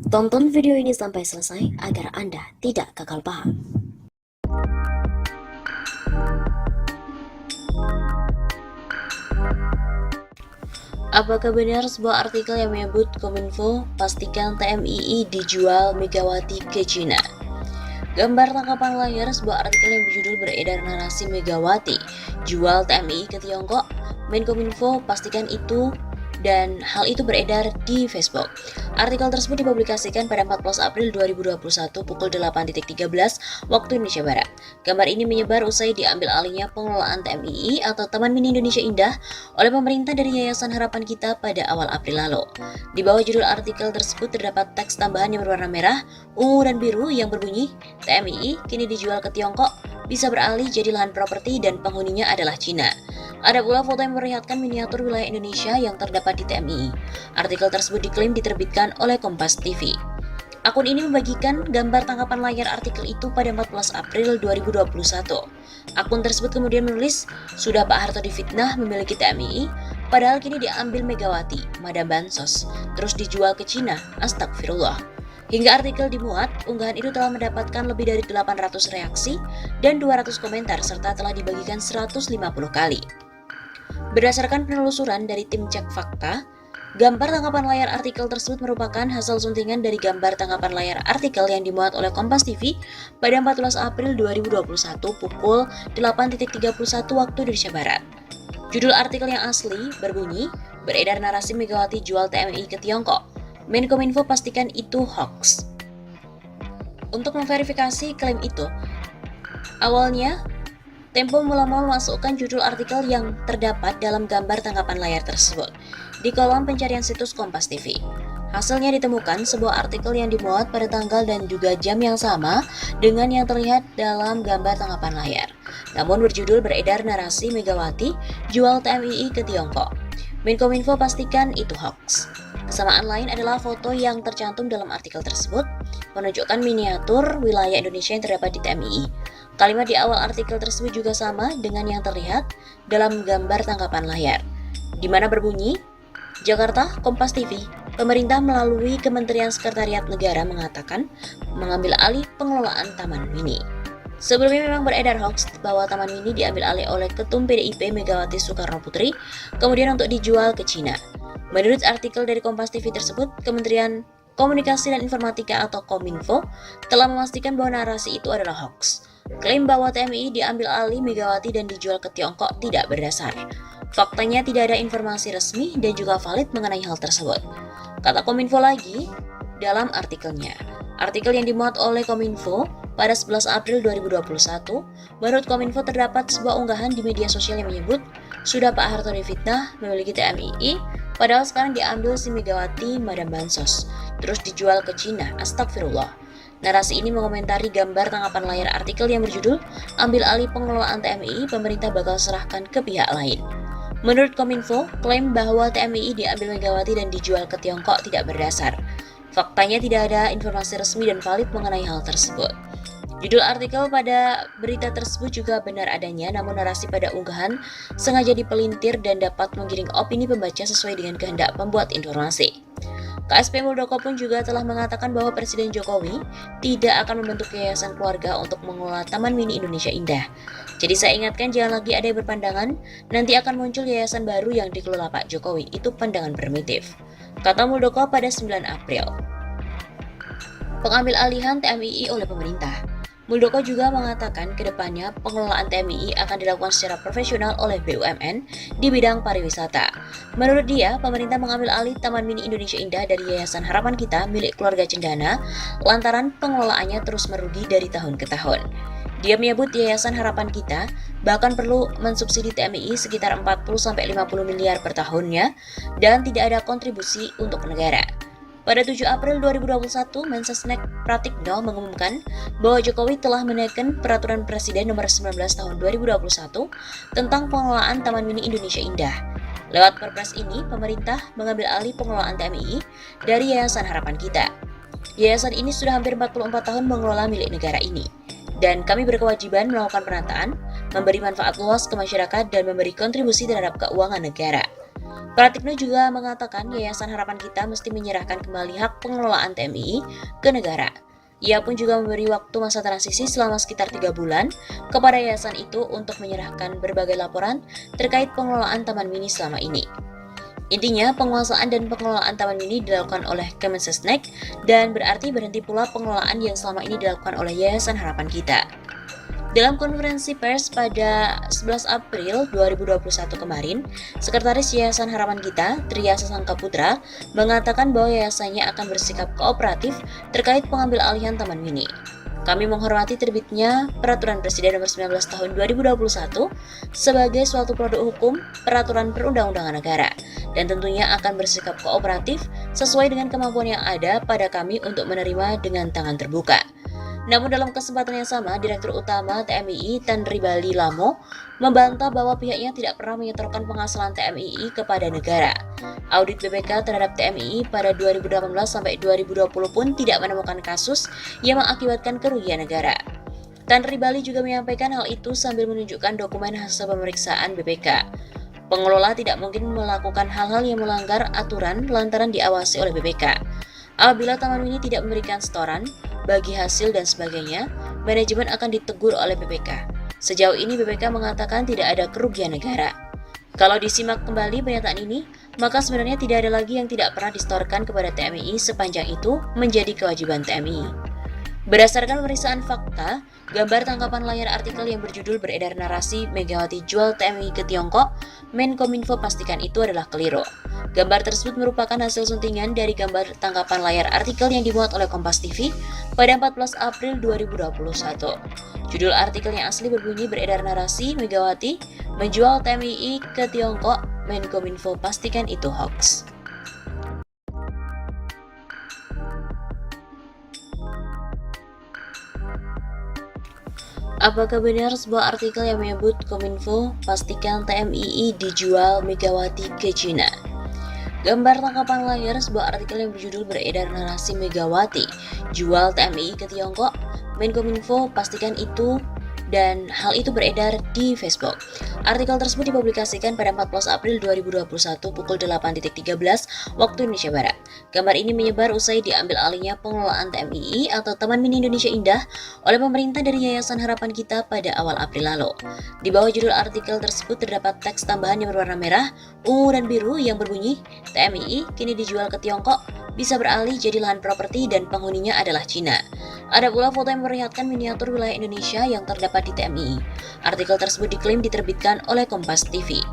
Tonton video ini sampai selesai agar Anda tidak gagal paham. Apakah benar sebuah artikel yang menyebut Kominfo pastikan TMII dijual Megawati ke Cina? Gambar tangkapan layar sebuah artikel yang berjudul beredar narasi Megawati jual TMII ke Tiongkok. Menkominfo pastikan itu, dan hal itu beredar di Facebook. Artikel tersebut dipublikasikan pada 14 April 2021 pukul 8.13 waktu Indonesia Barat. Gambar ini menyebar usai diambil alihnya pengelolaan TMII atau Taman Mini Indonesia Indah oleh pemerintah dari Yayasan Harapan Kita pada awal April lalu. Di bawah judul artikel tersebut terdapat teks tambahan yang berwarna merah, ungu, dan biru yang berbunyi, TMII kini dijual ke Tiongkok, bisa beralih jadi lahan properti dan penghuninya adalah Cina. Ada pula foto yang memperlihatkan miniatur wilayah Indonesia yang terdapat di TMII. Artikel tersebut diklaim diterbitkan oleh Kompas TV. Akun ini membagikan gambar tangkapan layar artikel itu pada 14 April 2021. Akun tersebut kemudian menulis, sudah Pak Harto difitnah memiliki TMII, padahal kini diambil Megawati, Madam Bansos, terus dijual ke Cina, astagfirullah. Hingga artikel dimuat, unggahan itu telah mendapatkan lebih dari 800 reaksi dan 200 komentar serta telah dibagikan 150 kali. Berdasarkan penelusuran dari tim Cek Fakta, gambar tangkapan layar artikel tersebut merupakan hasil suntingan dari gambar tangkapan layar artikel yang dimuat oleh Kompas TV pada 14 April 2021 pukul 8.31 waktu Indonesia Barat. Judul artikel yang asli berbunyi, beredar narasi Megawati jual TMII ke Tiongkok. Menkominfo pastikan itu hoax. Untuk memverifikasi klaim itu, awalnya Tempo mula-mula memasukkan judul artikel yang terdapat dalam gambar tangkapan layar tersebut di kolom pencarian situs Kompas TV. Hasilnya ditemukan sebuah artikel yang dimuat pada tanggal dan juga jam yang sama dengan yang terlihat dalam gambar tangkapan layar. Namun berjudul beredar narasi Megawati jual TMII ke Tiongkok. Menkominfo pastikan itu hoax. Kesamaan lain adalah foto yang tercantum dalam artikel tersebut menunjukkan miniatur wilayah Indonesia yang terdapat di TMII. Kalimat di awal artikel tersebut juga sama dengan yang terlihat dalam gambar tangkapan layar, di mana berbunyi, Jakarta, Kompas TV, pemerintah melalui Kementerian Sekretariat Negara mengatakan mengambil alih pengelolaan Taman Mini. Sebelumnya memang beredar hoax bahwa Taman Mini diambil alih oleh Ketum PDIP Megawati Soekarno Putri, kemudian untuk dijual ke Cina. Menurut artikel dari Kompas TV tersebut, Kementerian Komunikasi dan Informatika atau Kominfo telah memastikan bahwa narasi itu adalah hoax. Klaim bahwa TMII diambil alih Megawati dan dijual ke Tiongkok tidak berdasar. Faktanya tidak ada informasi resmi dan juga valid mengenai hal tersebut. Kata Kominfo lagi dalam artikelnya. Artikel yang dimuat oleh Kominfo pada 11 April 2021, menurut Kominfo terdapat sebuah unggahan di media sosial yang menyebut, sudah Pak Harto difitnah memiliki TMII, padahal sekarang diambil si Megawati Madam Bansos, terus dijual ke Cina, astagfirullah. Narasi ini mengomentari gambar tangkapan layar artikel yang berjudul, ambil alih pengelolaan TMII, pemerintah bakal serahkan ke pihak lain. Menurut Kominfo, klaim bahwa TMII diambil Megawati dan dijual ke Tiongkok tidak berdasar. Faktanya tidak ada informasi resmi dan valid mengenai hal tersebut. Judul artikel pada berita tersebut juga benar adanya, namun narasi pada unggahan sengaja dipelintir dan dapat menggiring opini pembaca sesuai dengan kehendak pembuat informasi. KSP Muldoko pun juga telah mengatakan bahwa Presiden Jokowi tidak akan membentuk yayasan keluarga untuk mengelola Taman Mini Indonesia Indah. Jadi saya ingatkan jangan lagi ada yang berpandangan, nanti akan muncul yayasan baru yang dikelola Pak Jokowi, itu pandangan primitif. Kata Muldoko pada 9 April. Pengambil alihan TMII oleh pemerintah. Muldoko juga mengatakan ke depannya pengelolaan TMII akan dilakukan secara profesional oleh BUMN di bidang pariwisata. Menurut dia, pemerintah mengambil alih Taman Mini Indonesia Indah dari Yayasan Harapan Kita milik keluarga Cendana lantaran pengelolaannya terus merugi dari tahun ke tahun. Dia menyebut Yayasan Harapan Kita bahkan perlu mensubsidi TMII sekitar 40-50 miliar per tahunnya dan tidak ada kontribusi untuk negara. Pada 7 April 2021, Mensesnek Pratikno mengumumkan bahwa Jokowi telah menaikkan Peraturan Presiden Nomor 19 Tahun 2021 tentang pengelolaan Taman Mini Indonesia Indah. Lewat Perpres ini, pemerintah mengambil alih pengelolaan TMII dari Yayasan Harapan Kita. Yayasan ini sudah hampir 44 tahun mengelola milik negara ini. Dan kami berkewajiban melakukan penataan, memberi manfaat luas ke masyarakat dan memberi kontribusi terhadap keuangan negara. Pratikno juga mengatakan Yayasan Harapan Kita mesti menyerahkan kembali hak pengelolaan TMII ke negara. Ia pun juga memberi waktu masa transisi selama sekitar 3 bulan kepada yayasan itu untuk menyerahkan berbagai laporan terkait pengelolaan Taman Mini selama ini. Intinya, penguasaan dan pengelolaan Taman Mini dilakukan oleh Kemensesnek dan berarti berhenti pula pengelolaan yang selama ini dilakukan oleh Yayasan Harapan Kita. Dalam konferensi pers pada 11 April 2021 kemarin, Sekretaris Yayasan Harapan Kita, Tria Sasangka Putra, mengatakan bahwa yayasannya akan bersikap kooperatif terkait pengambil alihan Taman Mini. Kami menghormati terbitnya Peraturan Presiden Nomor 19 Tahun 2021 sebagai suatu produk hukum peraturan perundang-undangan negara dan tentunya akan bersikap kooperatif sesuai dengan kemampuan yang ada pada kami untuk menerima dengan tangan terbuka. Namun dalam kesempatan yang sama, Direktur Utama TMII Tan Ribali Lamo membantah bahwa pihaknya tidak pernah menyetorkan penghasilan TMII kepada negara. Audit BPK terhadap TMII pada 2018 sampai 2020 pun tidak menemukan kasus yang mengakibatkan kerugian negara. Tan Ribali juga menyampaikan hal itu sambil menunjukkan dokumen hasil pemeriksaan BPK. Pengelola tidak mungkin melakukan hal-hal yang melanggar aturan lantaran diawasi oleh BPK. Apabila Taman Mini tidak memberikan setoran, bagi hasil dan sebagainya, manajemen akan ditegur oleh BPK. Sejauh ini BPK mengatakan tidak ada kerugian negara. Kalau disimak kembali pernyataan ini, maka sebenarnya tidak ada lagi yang tidak pernah disetorkan kepada TMII sepanjang itu menjadi kewajiban TMII. Berdasarkan pemeriksaan fakta, gambar tangkapan layar artikel yang berjudul beredar narasi Megawati jual TMII ke Tiongkok, Menkominfo pastikan itu adalah keliru. Gambar tersebut merupakan hasil suntingan dari gambar tangkapan layar artikel yang dimuat oleh Kompas TV pada 14 April 2021. Judul artikel yang asli berbunyi beredar narasi Megawati menjual TMII ke Tiongkok, Menkominfo pastikan itu hoax. Apakah benar sebuah artikel yang menyebut Kominfo pastikan TMII dijual Megawati ke Cina? Gambar tangkapan layar sebuah artikel yang berjudul beredar narasi Megawati jual TMII ke Tiongkok, Menkominfo pastikan itu, dan hal itu beredar di Facebook. Artikel tersebut dipublikasikan pada 14 April 2021 pukul 8.13 waktu Indonesia Barat. Gambar ini menyebar usai diambil alihnya pengelolaan TMII atau Taman Mini Indonesia Indah oleh pemerintah dari Yayasan Harapan Kita pada awal April lalu. Di bawah judul artikel tersebut terdapat teks tambahan yang berwarna merah, ungu, dan biru yang berbunyi, TMII kini dijual ke Tiongkok, bisa beralih jadi lahan properti dan penghuninya adalah Cina. Ada pula foto yang memperlihatkan miniatur wilayah Indonesia yang terdapat di TMII. Artikel tersebut diklaim diterbitkan oleh Kompas TV.